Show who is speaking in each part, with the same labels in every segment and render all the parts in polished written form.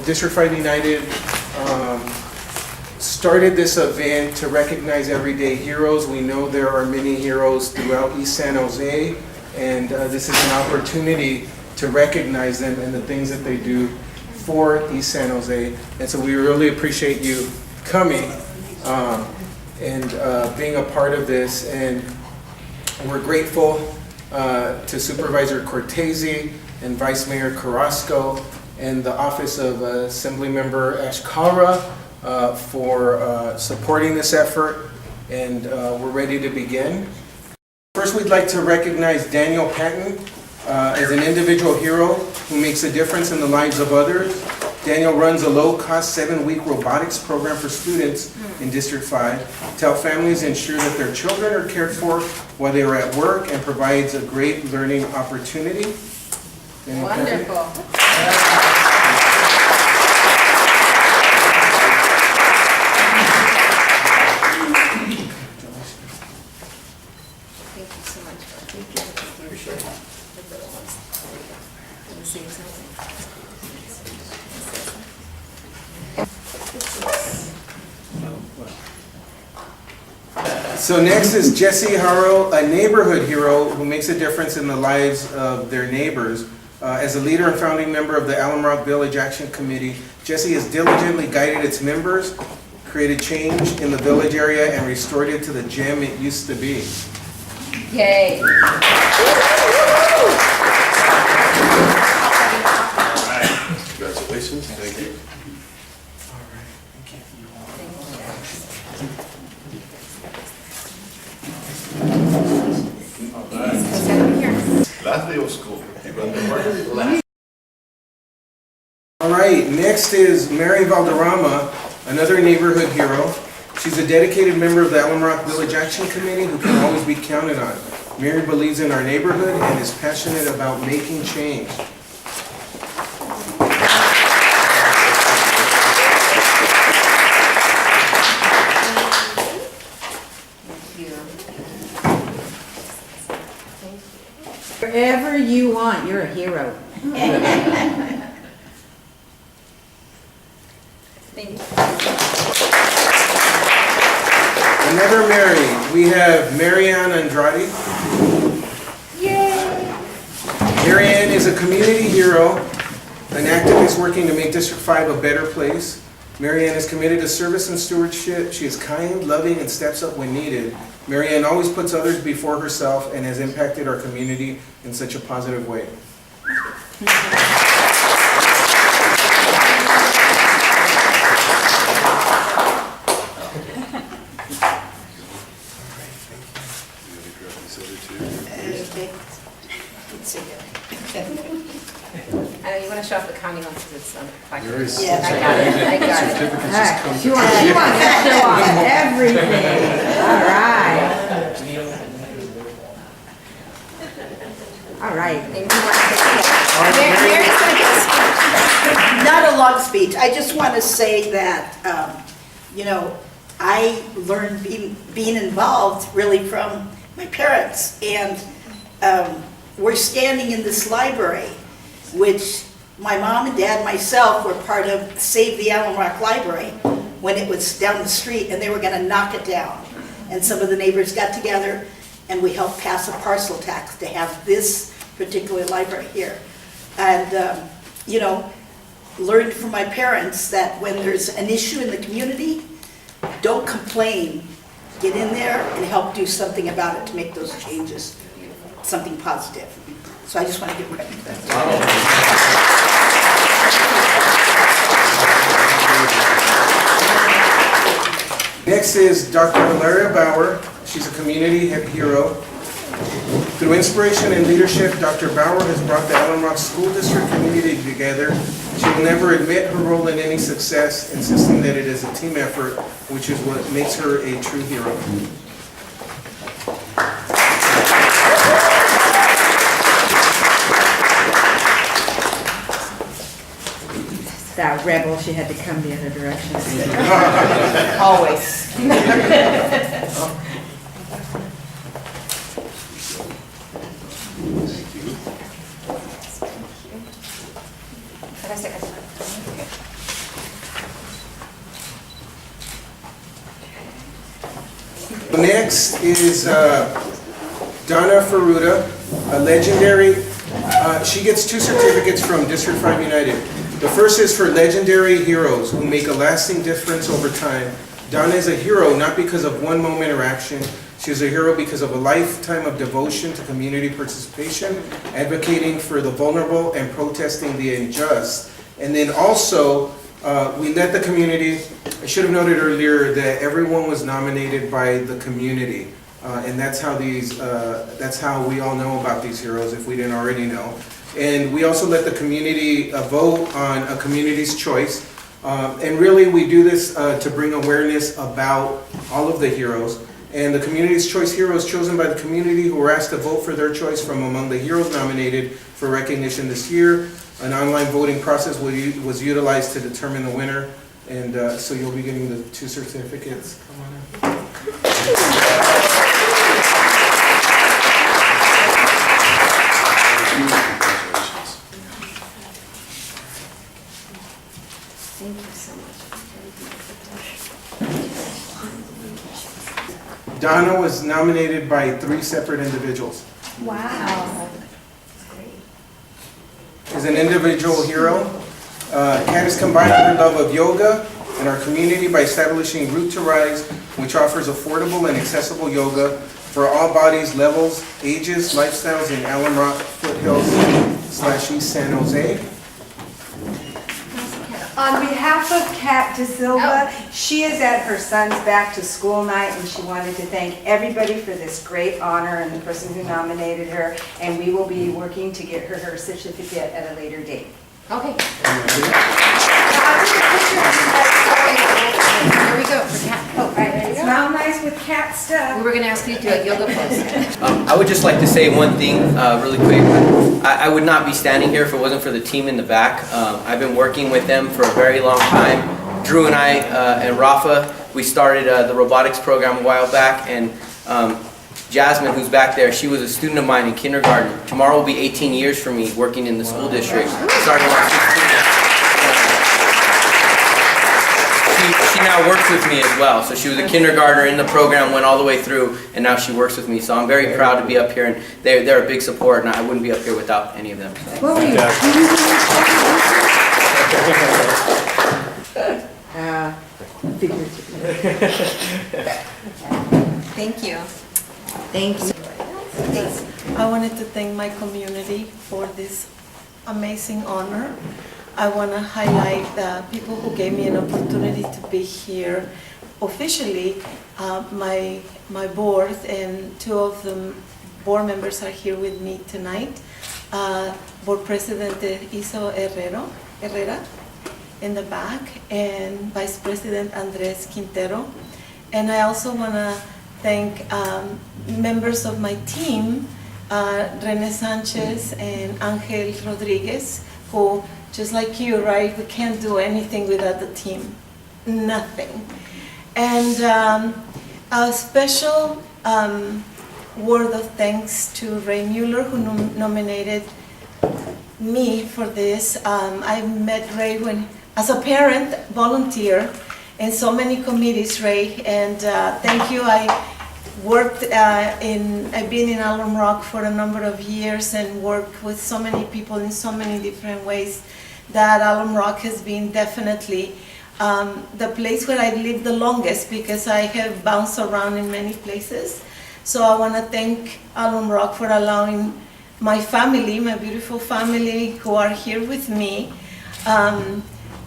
Speaker 1: District 5 United started this event to recognize everyday heroes. We know there are many heroes throughout East San Jose, and this is an opportunity to recognize them and the things that they do for East San Jose. And so we really appreciate you coming and being a part of this. And we're grateful to Supervisor Cortese and Vice Mayor Carrasco and the Office of Assembly Member Ash Kalra for supporting this effort, and we're ready to begin. First, we'd like to recognize Daniel Patton as an individual hero who makes a difference in the lives of others. Daniel runs a low-cost 7-week robotics program for students in District 5 to help families ensure that their children are cared for while they are at work, and provides a great learning opportunity. Daniel
Speaker 2: Wonderful. Thank you so much. Thank you. Appreciate it.
Speaker 1: So next is Jesse Haro, a neighborhood hero who makes a difference in the lives of their neighbors. As a leader and founding member of the Alum Rock Village Action Committee, Jesse has diligently guided its members, created change in the village area, and restored it to the gem it used to be.
Speaker 2: Yay.
Speaker 3: All right. Congratulations. Thank you.
Speaker 1: All right, next is Mary Valderrama, another neighborhood hero. She's a dedicated member of the Alum Rock Village Action Committee who can always be counted on. Mary believes in our neighborhood and is passionate about making change.
Speaker 4: Wherever you want, you're a hero.
Speaker 2: Thank you.
Speaker 1: Another Mary, we have Marianne Andrade.
Speaker 2: Yay!
Speaker 1: Marianne is a community hero, an activist working to make District 5 a better place. Marianne is committed to service and stewardship. She is kind, loving, and steps up when needed. Marianne always puts others before herself and has impacted our community in such a positive way.
Speaker 2: I know you want to show off the county one because it's like,
Speaker 3: Yours.
Speaker 2: I got it. I got it.
Speaker 3: Certificates just come
Speaker 4: She wants to show off everything. All right.
Speaker 2: Thank you. Mary's going to get a speech.
Speaker 5: Not a long speech. I just want to say that, you know, I learned being involved really from my parents. And we're standing in this library, which my mom and dad and myself were part of Save the Alum Rock Library when it was down the street, and they were going to knock it down. And some of the neighbors got together and we helped pass a parcel tax to have this particular library here. And, you know, learned from my parents that when there's an issue in the community, don't complain. Get in there and help do something about it to make those changes, something positive. So I just want to give credit to that.
Speaker 1: Next is Dr. Valeria Bauer. She's a community hero. Through inspiration and leadership, Dr. Bauer has brought the Alum Rock School District community together. She will never admit her role in any success, insisting that it is a team effort, which is what makes her a true hero.
Speaker 4: That rebel, she had to come the other direction.
Speaker 5: Always.
Speaker 2: Can I say
Speaker 1: Next is Donna Ferruta, a legendary. She gets 2 certificates from District 5 United. The first is for legendary heroes who make a lasting difference over time. Donna is a hero not because of one moment or action. She is a hero because of a lifetime of devotion to community participation, advocating for the vulnerable and protesting the unjust. And then also, we let the community, I should have noted earlier that everyone was nominated by the community. And that's how that's how we all know about these heroes if we didn't already know. And we also let the community vote on a community's choice. And really we do this to bring awareness about all of the heroes. And the community's choice heroes chosen by the community who were asked to vote for their choice from among the heroes nominated for recognition this year. An online voting process was utilized to determine the winner. And so you'll be getting the 2 certificates. Come on in.
Speaker 2: Thank you so much.
Speaker 1: Donna was nominated by 3 separate individuals.
Speaker 2: Wow.
Speaker 1: As an individual hero, Kat has combined her love of yoga and our community by establishing Root to Rise, which offers affordable and accessible yoga for all bodies, levels, ages, lifestyles in Alum Rock, Foothills / East San Jose.
Speaker 4: On behalf of Kat De Silva, she is at her son's back to school night and she wanted to thank everybody for this great honor and the person who nominated her. And we will be working to get her certificate at a later date.
Speaker 2: Okay. Here we go for Kat. Oh, all right, ready to go?
Speaker 4: Smile nice with Kat stuff.
Speaker 2: We were going to ask you to do a yoga pose.
Speaker 6: I would just like to say one thing really quick. I would not be standing here if it wasn't for the team in the back. I've been working with them for a very long time. Drew and I and Rafa, we started the robotics program a while back, and Jasmine, who's back there, she was a student of mine in kindergarten. Tomorrow will be 18 years for me working in the school district. Starting when I was 16. She now works with me as well. So she was a kindergartner in the program, went all the way through, and now she works with me. So I'm very proud to be up here, and they're a big support, and I wouldn't be up here without any of them.
Speaker 4: What were you?
Speaker 2: Thank you.
Speaker 4: Thank you.
Speaker 7: I wanted to thank my community for this amazing honor. I want to highlight the people who gave me an opportunity to be here officially. My board and 2 of the board members are here with me tonight. Board President Iso Herrera in the back, and Vice President Andres Quintero. And I also want to thank members of my team, Rene Sanchez and Angel Rodriguez, who, just like you, right, we can't do anything without the team, nothing. And a special word of thanks to Ray Mueller, who nominated me for this. I met Ray as a parent volunteer in so many committees, Ray, and thank you. I've been in Alum Rock for a number of years and worked with so many people in so many different ways that Alum Rock has been definitely the place where I've lived the longest, because I have bounced around in many places. So I want to thank Alum Rock for allowing my family, my beautiful family who are here with me,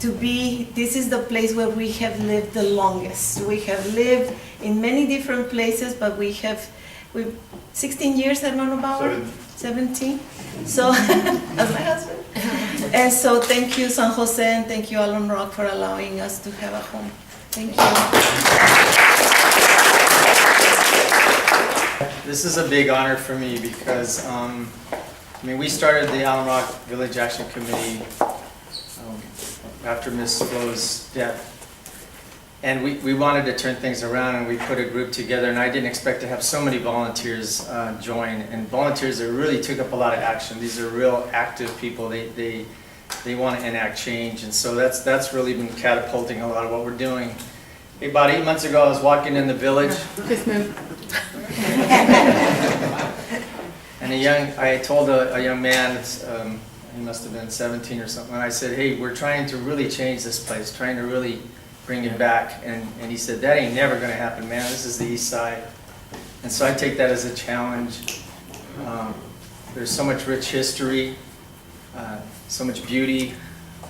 Speaker 7: this is the place where we have lived the longest. We have lived in many different places, but we've 16 years, Hermano Bauer? 17. So, as my husband. And so thank you, San Jose, and thank you, Alum Rock, for allowing us to have a home. Thank you.
Speaker 8: This is a big honor for me because, we started the Alum Rock Village Action Committee after Ms. Flo's death. And we wanted to turn things around, and we put a group together, and I didn't expect to have so many volunteers join, and volunteers that really took up a lot of action. These are real active people. They want to enact change, and so that's really been catapulting a lot of what we're doing. About 8 months ago, I was walking in the village. And I told a young man, he must have been 17 or something, and I said, hey, we're trying to really change this place, trying to really bring it back. And he said, that ain't never gonna happen, man. This is the East Side. And so I take that as a challenge. There's so much rich history, so much beauty,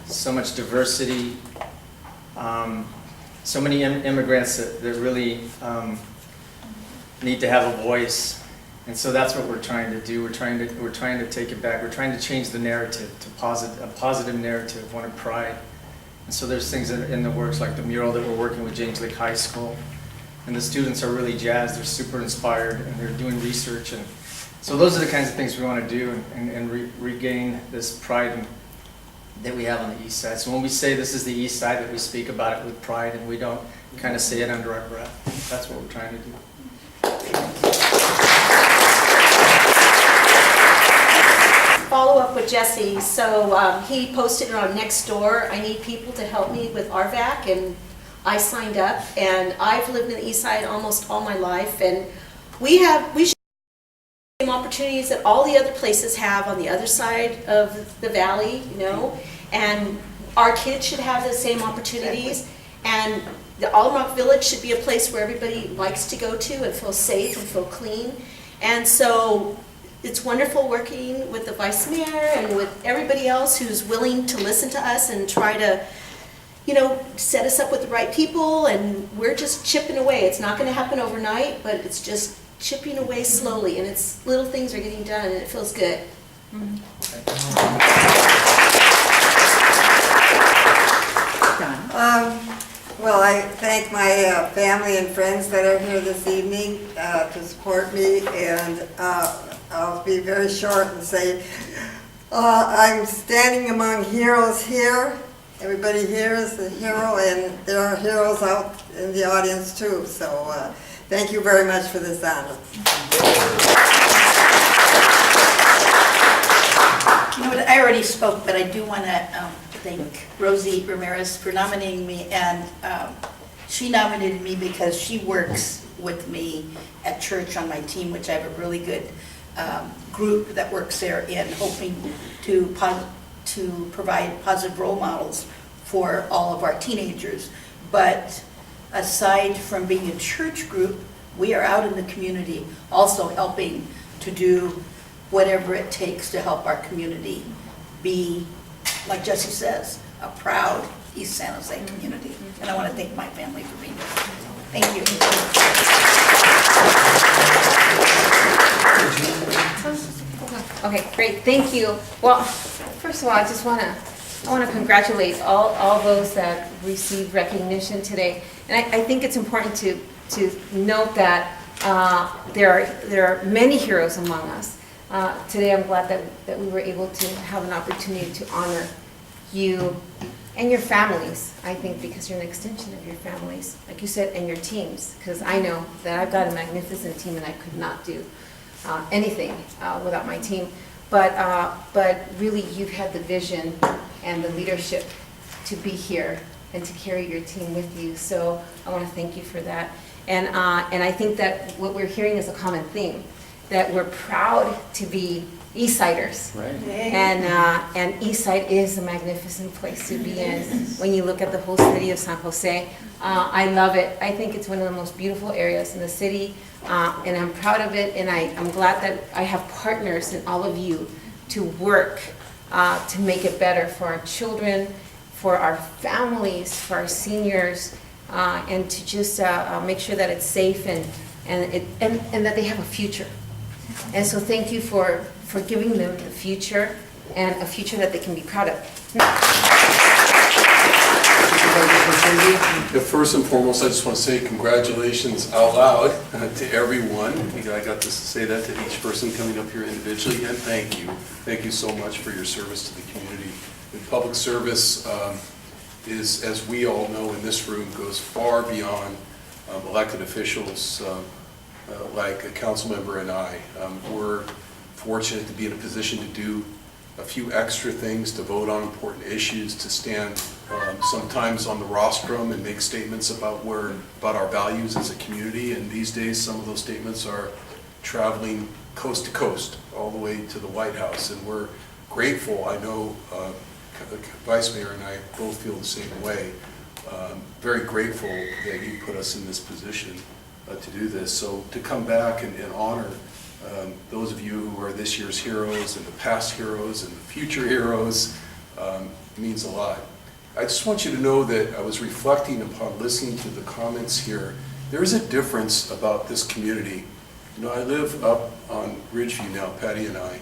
Speaker 8: so much diversity, so many immigrants that really need to have a voice. And so that's what we're trying to do. We're trying to take it back. We're trying to change the narrative to a positive narrative, one of pride. And so there's things in the works, like the mural that we're working with James Lake High School. And the students are really jazzed. They're super inspired, and they're doing research. And so those are the kinds of things we want to do and regain this pride that we have on the East Side. So when we say this is the East Side, that we speak about it with pride, and we don't kind of say it under our breath. That's what we're trying to do.
Speaker 2: Follow up with Jesse. So he posted it on Nextdoor. I need people to help me with RVAC, and I signed up. And I've lived in the East Side almost all my life, and we should have the same opportunities that all the other places have on the other side of the valley, you know. And our kids should have the same opportunities. And the Almac Village should be a place where everybody likes to go to and feel safe and feel clean. And so it's wonderful working with the Vice Mayor and with everybody else who's willing to listen to us and try to, you know, set us up with the right people. And we're just chipping away. It's not going to happen overnight, but it's just chipping away slowly. And it's little things are getting done, and it feels good.
Speaker 9: Well, I thank my family and friends that are here this evening to support me, and I'll be very short and say I'm standing among heroes here. Everybody here is a hero, and there are heroes out in the audience too, so thank you very much for this honor.
Speaker 5: You know what, I already spoke, but I do want to thank Rosie Ramirez for nominating me, and she nominated me because she works with me at church on my team, which I have a really good group that works there in hoping to provide positive role models for all of our teenagers. But aside from being a church group, we are out in the community also helping to do whatever it takes to help our community be, like Jesse says, a proud East San Jose community. And I want to thank my family for being here. Thank you.
Speaker 2: Okay, great, thank you. Well, first of all, I want to congratulate all those that received recognition today. And I think it's important to note that there are many heroes among us. Today I'm glad that we were able to have an opportunity to honor you and your families, I think, because you're an extension of your families, like you said, and your teams, because I know that I've got a magnificent team and I could not do anything without my team. But really, you've had the vision and the leadership to be here and to carry your team with you. So I want to thank you for that. And I think that what we're hearing is a common theme, that we're proud to be Eastsiders.
Speaker 8: Right.
Speaker 2: And Eastside is a magnificent place to be in. When you look at the whole city of San Jose, I love it. I think it's one of the most beautiful areas in the city, and I'm proud of it, and I'm glad that I have partners in all of you to work to make it better for our children, for our families, for our seniors, and to just make sure that it's safe and that they have a future. And so thank you for giving them the future, and a future that they can be proud of.
Speaker 3: First and foremost, I just want to say congratulations out loud to everyone. I got to say that to each person coming up here individually, and thank you. Thank you so much for your service to the community. And public service is, as we all know in this room, goes far beyond elected officials like a council member and I. We're fortunate to be in a position to do a few extra things, to vote on important issues, to stand sometimes on the rostrum and make statements about our values as a community. And these days, some of those statements are traveling coast to coast, all the way to the White House. And we're grateful. I know Vice Mayor and I both feel the same way. Very grateful that you put us in this position to do this. So to come back and honor those of you who are this year's heroes and the past heroes and the future heroes means a lot. I just want you to know that I was reflecting upon listening to the comments here. There is a difference about this community. You know, I live up on Ridgeview now, Patty and I.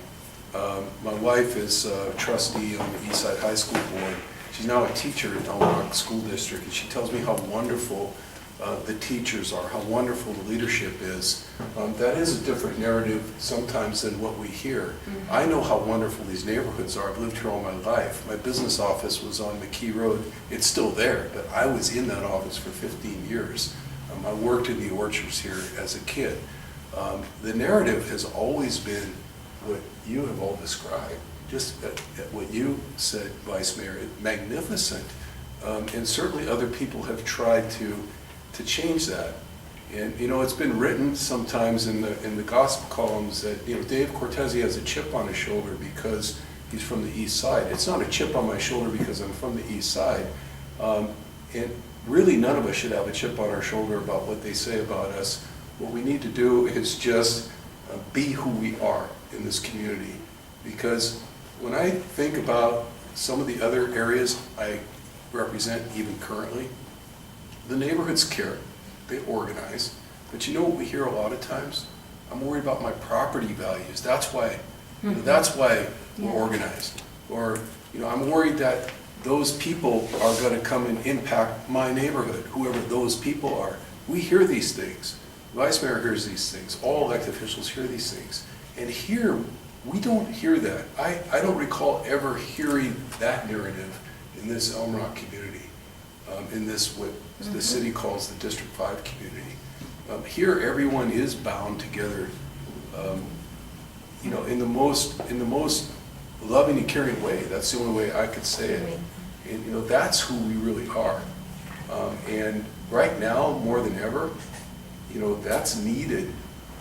Speaker 3: My wife is a trustee on the Eastside High School Board. She's now a teacher in Elm Rock School District, and she tells me how wonderful the teachers are, how wonderful the leadership is. That is a different narrative sometimes than what we hear. I know how wonderful these neighborhoods are. I've lived here all my life. My business office was on McKee Road. It's still there, but I was in that office for 15 years. I worked in the orchards here as a kid. The narrative has always been what you have all described, just what you said, Vice Mayor, magnificent. And certainly other people have tried to change that. And you know, it's been written sometimes in the gospel columns that, you know, Dave Cortese has a chip on his shoulder because he's from the East Side. It's not a chip on my shoulder because I'm from the East Side. And really none of us should have a chip on our shoulder about what they say about us. What we need to do is just be who we are in this community. Because when I think about some of the other areas I represent even currently, the neighborhoods care, they organize, but you know what we hear a lot of times? I'm worried about my property values. That's why, you know, that's why we're organized. Or, you know, I'm worried that those people are going to come and impact my neighborhood, whoever those people are. We hear these things. Vice Mayor hears these things. All elected officials hear these things. And here, we don't hear that. I don't recall ever hearing that narrative in this Elm Rock community, in this what the city calls the District 5 community. Here, everyone is bound together, you know, in the most loving and caring way. That's the only way I could say it. And you know, that's who we really are. And right now, more than ever, you know, that's needed.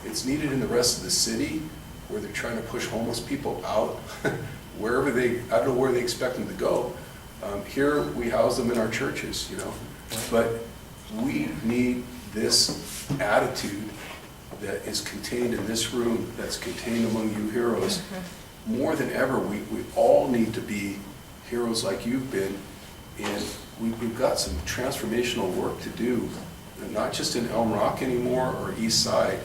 Speaker 3: It's needed in the rest of the city, where they're trying to push homeless people out, wherever I don't know where they expect them to go. Here, we house them in our churches, you know. But we need this attitude that is contained in this room, that's contained among you heroes. More than ever, we all need to be heroes like you've been, and we've got some transformational work to do, not just in Elm Rock anymore or East Side.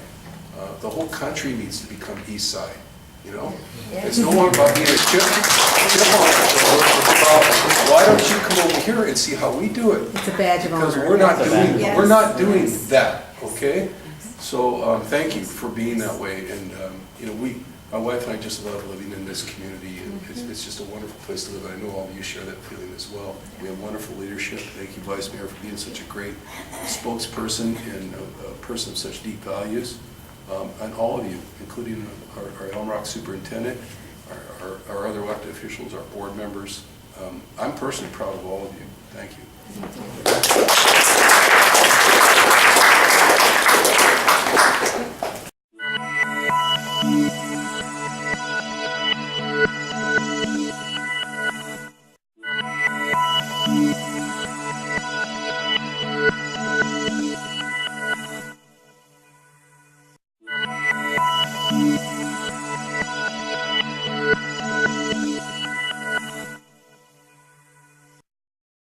Speaker 3: The whole country needs to become East Side, you know? It's no longer about being a chip on our shoulder. It's about, why don't you come over here and see how we do it?
Speaker 4: It's a badge of honor.
Speaker 3: Because we're not doing that, okay? So thank you for being that way. And you know, my wife and I just love living in this community. And it's just a wonderful place to live. And I know all of you share that feeling as well. We have wonderful leadership. Thank you, Vice Mayor, for being such a great spokesperson and a person of such deep values. And all of you, including our Elm Rock Superintendent, our other elected officials, our board members. I'm personally proud of all of you. Thank you.